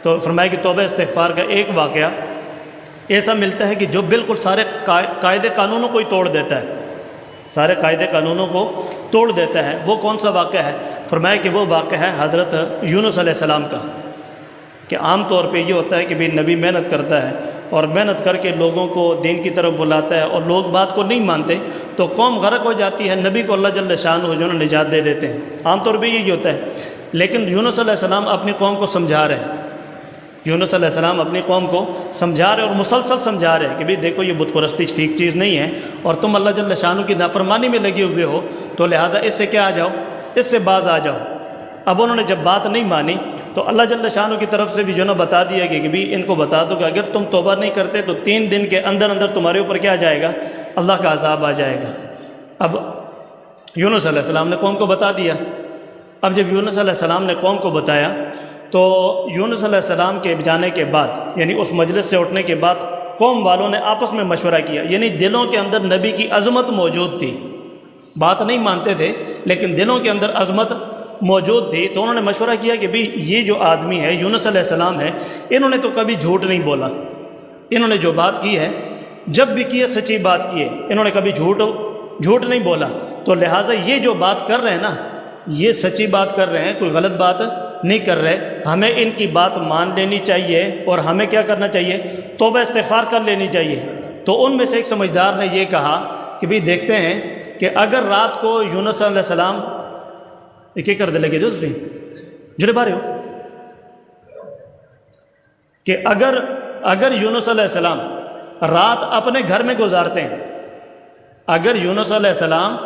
تو فرمایا کہ توبہ استغفار کا ایک واقعہ ایسا ملتا ہے کہ جو بالکل سارے قاعدے قانونوں کو ہی توڑ دیتا ہے، سارے قاعدے قانونوں کو توڑ دیتا ہے۔ وہ کون سا واقعہ ہے؟ فرمایا کہ وہ واقعہ ہے حضرت یونس علیہ السلام کا، کہ عام طور پہ یہ ہوتا ہے کہ بھی نبی محنت کرتا ہے اور محنت کر کے لوگوں کو دین کی طرف بلاتا ہے اور لوگ بات کو نہیں مانتے تو قوم غرق ہو جاتی ہے، نبی کو اللہ جل شانہ جو نجات دے دیتے ہیں، عام طور پہ یہی ہوتا ہے۔ لیکن یونس علیہ السلام اپنی قوم کو سمجھا رہے ہیں، یونس علیہ السلام اپنی قوم کو سمجھا رہے اور مسلسل سمجھا رہے ہیں کہ بھئی دیکھو یہ بت پرستی ٹھیک چیز نہیں ہے اور تم اللہ جل شانہ کی نافرمانی میں لگے ہوئے ہو، تو لہٰذا اس سے کیا آ جاؤ، اس سے باز آ جاؤ۔ اب انہوں نے جب بات نہیں مانی تو اللہ جل شانہ کی طرف سے بھی جو نا بتا دیا کہ بھی ان کو بتا دو کہ اگر تم توبہ نہیں کرتے تو 3 دن کے اندر اندر تمہارے اوپر کیا آ جائے گا، اللہ کا عذاب آ جائے گا۔ اب یونس علیہ السلام نے قوم کو بتا دیا۔ اب جب یونس علیہ السلام نے قوم کو بتایا تو یونس علیہ السلام کے جانے کے بعد، یعنی اس مجلس سے اٹھنے کے بعد، قوم والوں نے آپس میں مشورہ کیا، یعنی دلوں کے اندر نبی کی عظمت موجود تھی، بات نہیں مانتے تھے لیکن دلوں کے اندر عظمت موجود تھی۔ تو انہوں نے مشورہ کیا کہ بھئی یہ جو آدمی ہے یونس علیہ السلام ہے، انہوں نے تو کبھی جھوٹ نہیں بولا، انہوں نے جو بات کی ہے جب بھی کی ہے سچی بات کی ہے، انہوں نے کبھی جھوٹ نہیں بولا، تو لہٰذا یہ جو بات کر رہے ہیں نا یہ سچی بات کر رہے ہیں، کوئی غلط بات نہیں کر رہے، ہمیں ان کی بات مان لینی چاہیے اور ہمیں کیا کرنا چاہیے، توبہ استغفار کر لینی چاہیے۔ تو ان میں سے ایک سمجھدار نے یہ کہا کہ بھئی دیکھتے ہیں کہ اگر رات کو یونس علیہ السلام ایک کر دے لگے جو تسی جڑے بارے ہو کہ اگر یونس علیہ السلام رات اپنے گھر میں گزارتے ہیں، اگر یونس علیہ السلام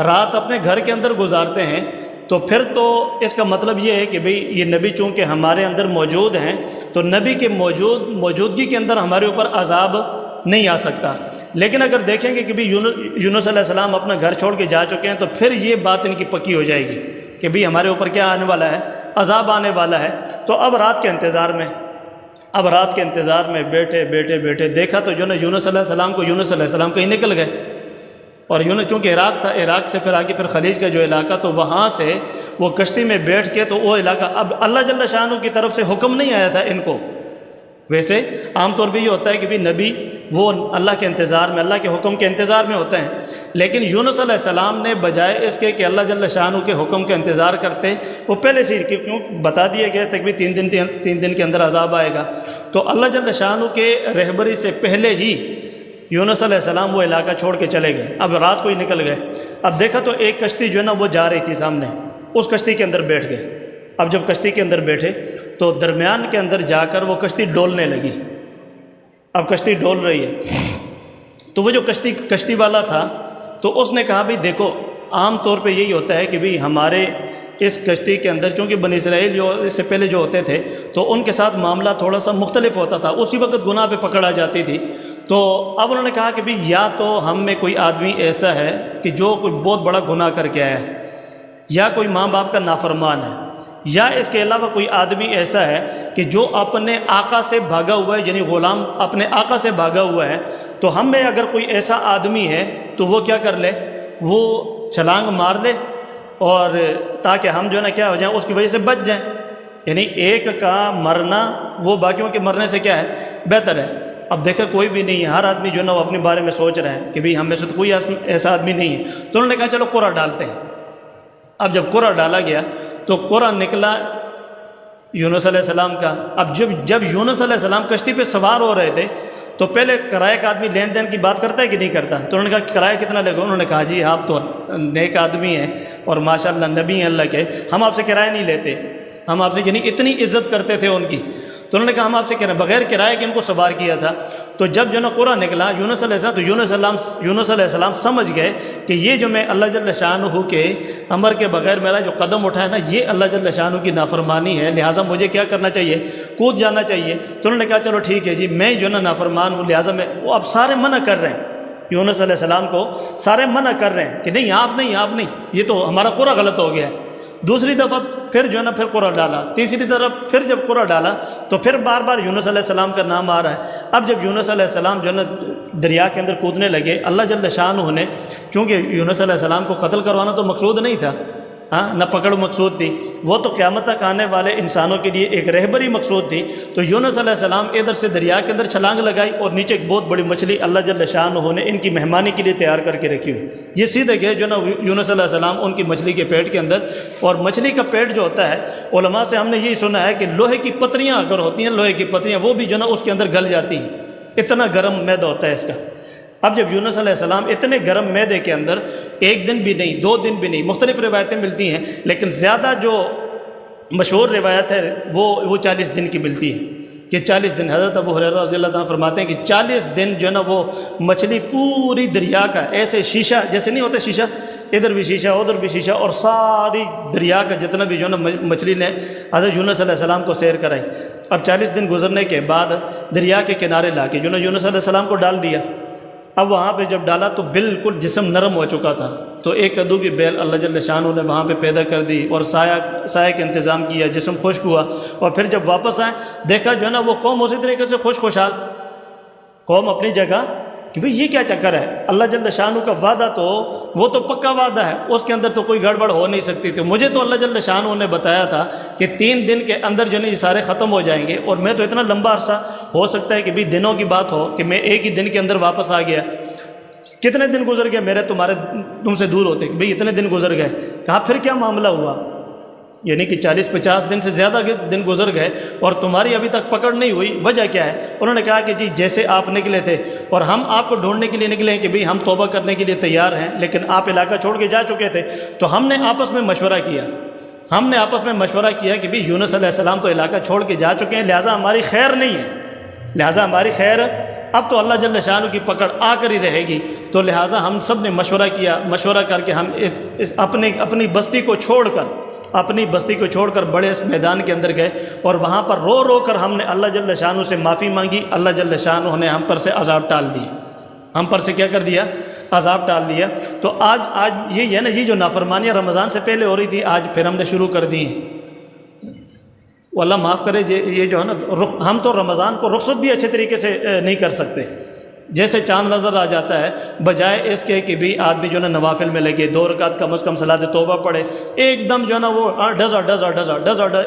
رات اپنے گھر کے اندر گزارتے ہیں تو پھر تو اس کا مطلب یہ ہے کہ بھئی یہ نبی چونکہ ہمارے اندر موجود ہیں تو نبی کے موجودگی کے اندر ہمارے اوپر عذاب نہیں آ سکتا۔ لیکن اگر دیکھیں گے کہ بھئی یونس علیہ السلام اپنا گھر چھوڑ کے جا چکے ہیں تو پھر یہ بات ان کی پکی ہو جائے گی کہ بھئی ہمارے اوپر کیا آنے والا ہے، عذاب آنے والا ہے۔ تو اب رات کے انتظار میں بیٹھے دیکھا تو جو نا یونس علیہ السلام کہیں نکل گئے، اور یونس چونکہ عراق تھا، عراق سے پھر آگے پھر خلیج کا جو علاقہ تو وہاں سے وہ کشتی میں بیٹھ کے تو وہ علاقہ، اب اللہ جل شانہ کی طرف سے حکم نہیں آیا تھا ان کو۔ ویسے عام طور پہ یہ ہوتا ہے کہ بھی نبی وہ اللہ کے انتظار میں، اللہ کے حکم کے انتظار میں ہوتے ہیں، لیکن یونس علیہ السلام نے بجائے اس کے کہ اللہ جل شانہ کے حکم کے انتظار کرتے، وہ پہلے سے کیوں بتا دیا گیا تھا کہ بھی 3 دن کے اندر عذاب آئے گا، تو اللہ جل شانہ کے رہبری سے پہلے ہی یونس علیہ السلام وہ علاقہ چھوڑ کے چلے گئے۔ اب رات کو ہی نکل گئے، اب دیکھا تو ایک کشتی جو ہے نا وہ جا رہی تھی سامنے، اس کشتی کے اندر بیٹھ گئے۔ اب جب کشتی کے اندر بیٹھے تو درمیان کے اندر جا کر وہ کشتی ڈولنے لگی، اب کشتی ڈول رہی ہے تو وہ جو کشتی والا تھا تو اس نے کہا بھئی دیکھو عام طور پہ یہی ہوتا ہے کہ بھئی ہمارے اس کشتی کے اندر چونکہ بنی اسرائیل جو اس سے پہلے جو ہوتے تھے تو ان کے ساتھ معاملہ تھوڑا سا مختلف ہوتا تھا، اسی وقت گناہ پہ پکڑا جاتی تھی۔ تو اب انہوں نے کہا کہ بھئی یا تو ہم میں کوئی آدمی ایسا ہے کہ جو کوئی بہت بڑا گناہ کر کے آیا ہے، یا کوئی ماں باپ کا نافرمان ہے، یا اس کے علاوہ کوئی آدمی ایسا ہے کہ جو اپنے آقا سے بھاگا ہوا ہے، یعنی غلام اپنے آقا سے بھاگا ہوا ہے، تو ہم میں اگر کوئی ایسا آدمی ہے تو وہ کیا کر لے، وہ چھلانگ مار لے اور تاکہ ہم جو ہے نا کیا ہو جائیں، اس کی وجہ سے بچ جائیں، یعنی ایک کا مرنا وہ باقیوں کے مرنے سے کیا ہے، بہتر ہے۔ اب دیکھا کوئی بھی نہیں ہے، ہر آدمی جو ہے نا وہ اپنے بارے میں سوچ رہے ہیں کہ بھئی ہم میں سے تو کوئی ایسا آدمی نہیں ہے، تو انہوں نے کہا چلو قرعہ ڈالتے ہیں۔ اب جب قرعہ ڈالا گیا تو قرعہ نکلا یونس علیہ السلام کا۔ اب جب یونس علیہ السلام کشتی پہ سوار ہو رہے تھے تو پہلے کرائے کا آدمی لین دین کی بات کرتا ہے کہ نہیں کرتا، تو انہوں نے کہا کرایہ کتنا لے گا، انہوں نے کہا جی آپ تو نیک آدمی ہیں اور ماشاءاللہ نبی ہیں اللہ کے، ہم آپ سے کرایہ نہیں لیتے، ہم آپ سے یعنی اتنی عزت کرتے تھے ان کی، تو انہوں نے کہا ہم آپ سے بغیر کرائے کے ان کو سوار کیا تھا۔ تو جب جو نا قرعہ نکلا یونس علیہ السلام، تو یونس علیہ السلام سمجھ گئے کہ یہ جو میں اللہ جل شانہ کے امر کے بغیر میرا جو قدم اٹھایا نا یہ اللہ جل شانہ کی نافرمانی ہے، لہٰذا مجھے کیا کرنا چاہیے، کود جانا چاہیے۔ تو انہوں نے کہا چلو ٹھیک ہے جی میں جو نا نافرمان ہوں، لہٰذا میں، وہ اب سارے منع کر رہے ہیں یونس علیہ السلام کو، سارے منع کر رہے ہیں کہ نہیں آپ نہیں، یہ تو ہمارا قرعہ غلط ہو گیا ہے۔ دوسری دفعہ پھر جو ہے نا پھر قرعہ ڈالا، تیسری طرف پھر جب قرعہ ڈالا تو پھر بار بار یونس علیہ السلام کا نام آ رہا ہے۔ اب جب یونس علیہ السلام جو ہے نا دریا کے اندر کودنے لگے، اللہ جل شانہ نے چونکہ یونس علیہ السلام کو قتل کروانا تو مقصود نہیں تھا، ہاں نہ پکڑ مقصود تھی، وہ تو قیامت تک آنے والے انسانوں کے لیے ایک رہبری مقصود تھی۔ تو یونس علیہ السلام ادھر سے دریا کے اندر چھلانگ لگائی اور نیچے ایک بہت بڑی مچھلی اللہ جل شانہ نے ان کی مہمانی کے لیے تیار کر کے رکھی ہوئی، یہ سیدھے گئے جو نا یونس علیہ السلام ان کی مچھلی کے پیٹ کے اندر۔ اور مچھلی کا پیٹ جو ہوتا ہے، علماء سے ہم نے یہی سنا ہے کہ لوہے کی پتریاں اگر ہوتی ہیں، لوہے کی پتریاں وہ بھی جو نا اس کے اندر گل جاتی ہیں، اتنا گرم معدہ ہوتا ہے اس کا۔ اب جب یونس علیہ السلام اتنے گرم معدے کے اندر ایک دن بھی نہیں، 2 دن بھی نہیں، مختلف روایتیں ملتی ہیں، لیکن زیادہ جو مشہور روایت ہے وہ 40 دن کی ملتی ہے کہ 40 دن۔ حضرت ابو ہریرہ رضی اللہ عنہ فرماتے ہیں کہ 40 دن جو ہے نا وہ مچھلی پوری دریا کا ایسے شیشہ جیسے نہیں ہوتا شیشہ، ادھر بھی شیشہ ادھر بھی شیشہ، اور ساری دریا کا جتنا بھی جو ہے نا مچھلی نے حضرت یونس علیہ السلام کو سیر کرائی۔ اب 40 دن گزرنے کے بعد دریا کے کنارے لا کے جو ہے نا یونس علیہ السلام کو ڈال دیا۔ اب وہاں پہ جب ڈالا تو بالکل جسم نرم ہو چکا تھا، تو ایک کدو کی بیل اللہ جل شانہ نے وہاں پہ پیدا کر دی اور سایہ کا انتظام کیا، جسم خشک ہوا۔ اور پھر جب واپس آئے دیکھا جو ہے نا وہ قوم اسی طریقے سے خوشحال، قوم اپنی جگہ کہ بھئی یہ کیا چکر ہے، اللہ جل شانہ کا وعدہ تو وہ تو پکا وعدہ ہے، اس کے اندر تو کوئی گڑبڑ ہو نہیں سکتی تھی۔ مجھے تو اللہ جل شانہ نے بتایا تھا کہ 3 دن کے اندر جو ہے یہ سارے ختم ہو جائیں گے، اور میں تو اتنا لمبا عرصہ ہو سکتا ہے کہ بھی دنوں کی بات ہو کہ میں ایک ہی دن کے اندر واپس آ گیا۔ کتنے دن گزر گئے میرے تم سے دور ہوتے کہ بھئی اتنے دن گزر گئے۔ کہا پھر کیا معاملہ ہوا، یعنی کہ 40-50 دن سے زیادہ دن گزر گئے اور تمہاری ابھی تک پکڑ نہیں ہوئی، وجہ کیا ہے؟ انہوں نے کہا کہ جی جیسے آپ نکلے تھے اور ہم آپ کو ڈھونڈنے کے لیے نکلے ہیں کہ بھئی ہم توبہ کرنے کے لیے تیار ہیں، لیکن آپ علاقہ چھوڑ کے جا چکے تھے، تو ہم نے آپس میں مشورہ کیا کہ بھئی یونس علیہ السلام تو علاقہ چھوڑ کے جا چکے ہیں، لہٰذا ہماری خیر نہیں ہے، اب تو اللہ جل شانہ کی پکڑ آ کر ہی رہے گی۔ تو لہٰذا ہم سب نے مشورہ کر کے ہم اپنی بستی کو چھوڑ کر بڑے اس میدان کے اندر گئے، اور وہاں پر رو رو کر ہم نے اللہ جل شانہ سے معافی مانگی۔ اللہ جل شانہ نے ہم پر سے عذاب ٹال دیا، ہم پر سے کیا کر دیا؟ عذاب ٹال دیا۔ تو آج یہ ہے نا، یہ جو نافرمانیاں رمضان سے پہلے ہو رہی تھی آج پھر ہم نے شروع کر دی ہیں۔ اللہ معاف کرے، یہ جو ہے نا ہم تو رمضان کو رخصت بھی اچھے طریقے سے نہیں کر سکتے۔ جیسے چاند نظر آ جاتا ہے، بجائے اس کے کہ بھی آدمی جو ہے نا نوافل میں لگے، 2 رکعت کم از کم صلاۃ توبہ پڑھے، ایک دم جو ہے نا وہ ڈز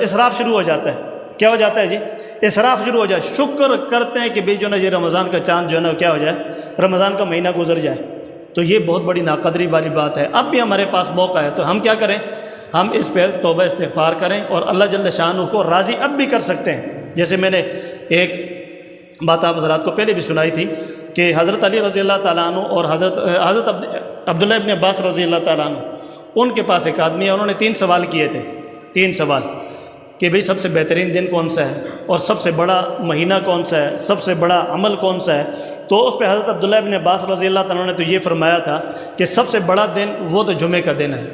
اسراف شروع ہو جاتا ہے۔ کیا ہو جاتا ہے جی؟ اسراف شروع ہو جائے۔ شکر کرتے ہیں کہ بھی جو ہے نا یہ رمضان کا چاند جو ہے نا کیا ہو جائے، رمضان کا مہینہ گزر جائے۔ تو یہ بہت بڑی ناقدری والی بات ہے۔ اب بھی ہمارے پاس موقع ہے تو ہم کیا کریں؟ ہم اس پہ توبہ استغفار کریں اور اللہ جل شانہ کو راضی اب بھی کر سکتے ہیں۔ جیسے میں نے ایک بات آپ حضرات کو پہلے بھی سنائی تھی کہ حضرت علی رضی اللہ تعالیٰ عنہ اور حضرت عبداللہ ابن عباس رضی اللہ تعالیٰ عنہ، ان کے پاس ایک آدمی ہے، انہوں نے 3 سوال کیے تھے، 3 سوال کہ بھئی سب سے بہترین دن کون سا ہے، اور سب سے بڑا مہینہ کون سا ہے، سب سے بڑا عمل کون سا ہے۔ تو اس پہ حضرت عبداللہ ابن عباس رضی اللہ تعالیٰ نے تو یہ فرمایا تھا کہ سب سے بڑا دن وہ تو جمعے کا دن ہے۔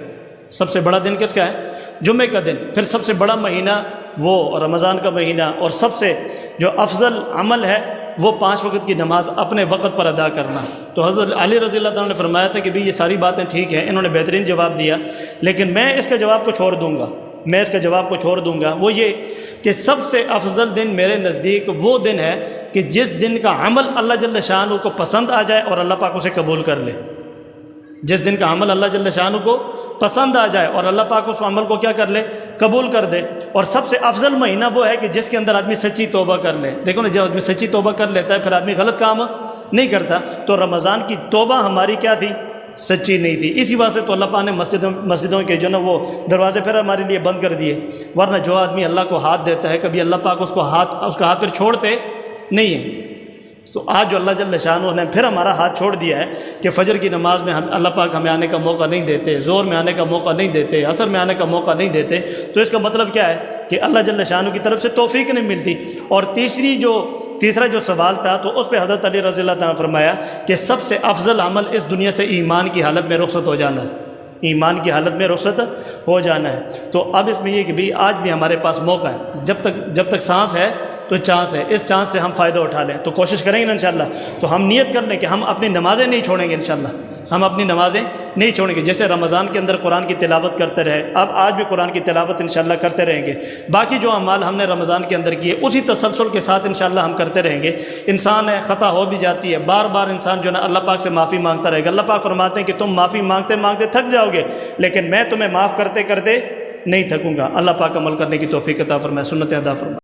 سب سے بڑا دن کس کا ہے؟ جمعے کا دن۔ پھر سب سے بڑا مہینہ وہ رمضان کا مہینہ، اور سب سے جو افضل عمل ہے وہ 5 وقت کی نماز اپنے وقت پر ادا کرنا۔ تو حضرت علی رضی اللہ تعالیٰ نے فرمایا تھا کہ بھی یہ ساری باتیں ٹھیک ہیں، انہوں نے بہترین جواب دیا، لیکن میں اس کا جواب کو چھوڑ دوں گا، وہ یہ کہ سب سے افضل دن میرے نزدیک وہ دن ہے کہ جس دن کا عمل اللہ جل شانہ کو پسند آ جائے اور اللہ پاک اسے قبول کر لے۔ جس دن کا عمل اللہ جل شانہ کو پسند آ جائے اور اللہ پاک اس عمل کو کیا کر لے؟ قبول کر دے۔ اور سب سے افضل مہینہ وہ ہے کہ جس کے اندر آدمی سچی توبہ کر لے۔ دیکھو نا، جب آدمی سچی توبہ کر لیتا ہے پھر آدمی غلط کام نہیں کرتا۔ تو رمضان کی توبہ ہماری کیا تھی؟ سچی نہیں تھی۔ اسی واسطے تو اللہ پاک نے مسجدوں کے جو نا وہ دروازے پھر ہمارے لیے بند کر دیے، ورنہ جو آدمی اللہ کو ہاتھ دیتا ہے کبھی اللہ پاک اس کا ہاتھ پھر چھوڑتے نہیں ہیں۔ تو آج جو اللہ جل شانہ نے پھر ہمارا ہاتھ چھوڑ دیا ہے کہ فجر کی نماز میں اللہ پاک ہمیں آنے کا موقع نہیں دیتے، ظہر میں آنے کا موقع نہیں دیتے، عصر میں آنے کا موقع نہیں دیتے، تو اس کا مطلب کیا ہے کہ اللہ جل شانہ کی طرف سے توفیق نہیں ملتی۔ اور تیسرا جو سوال تھا تو اس پہ حضرت علی رضی اللہ تعالیٰ نے فرمایا کہ سب سے افضل عمل اس دنیا سے ایمان کی حالت میں رخصت ہو جانا ہے، ایمان کی حالت میں رخصت ہو جانا ہے۔ تو اب اس میں یہ کہ بھی آج بھی ہمارے پاس موقع ہے، جب تک سانس ہے تو چانس ہے، اس چانس سے ہم فائدہ اٹھا لیں۔ تو کوشش کریں گے نا انشاءاللہ، تو ہم نیت کر لیں کہ ہم اپنی نمازیں نہیں چھوڑیں گے انشاءاللہ۔ ہم اپنی نمازیں نہیں چھوڑیں گے. جیسے رمضان کے اندر قرآن کی تلاوت کرتے رہے، اب آج بھی قرآن کی تلاوت انشاءاللہ کرتے رہیں گے. باقی جو اعمال ہم نے رمضان کے اندر کیے اسی تسلسل کے ساتھ انشاءاللہ ہم کرتے رہیں گے. انسان ہے، خطا ہو بھی جاتی ہے، بار بار انسان جو ہے نا اللہ پاک سے معافی مانگتا رہے گا. اللہ پاک فرماتے ہیں کہ تم معافی مانگتے مانگتے تھک جاؤ گے، لیکن میں تمہیں معاف کرتے کرتے نہیں تھکوں گا. اللہ پاک عمل کرنے کی توفیق عطا فرمائے، سنت ادا فرمائے.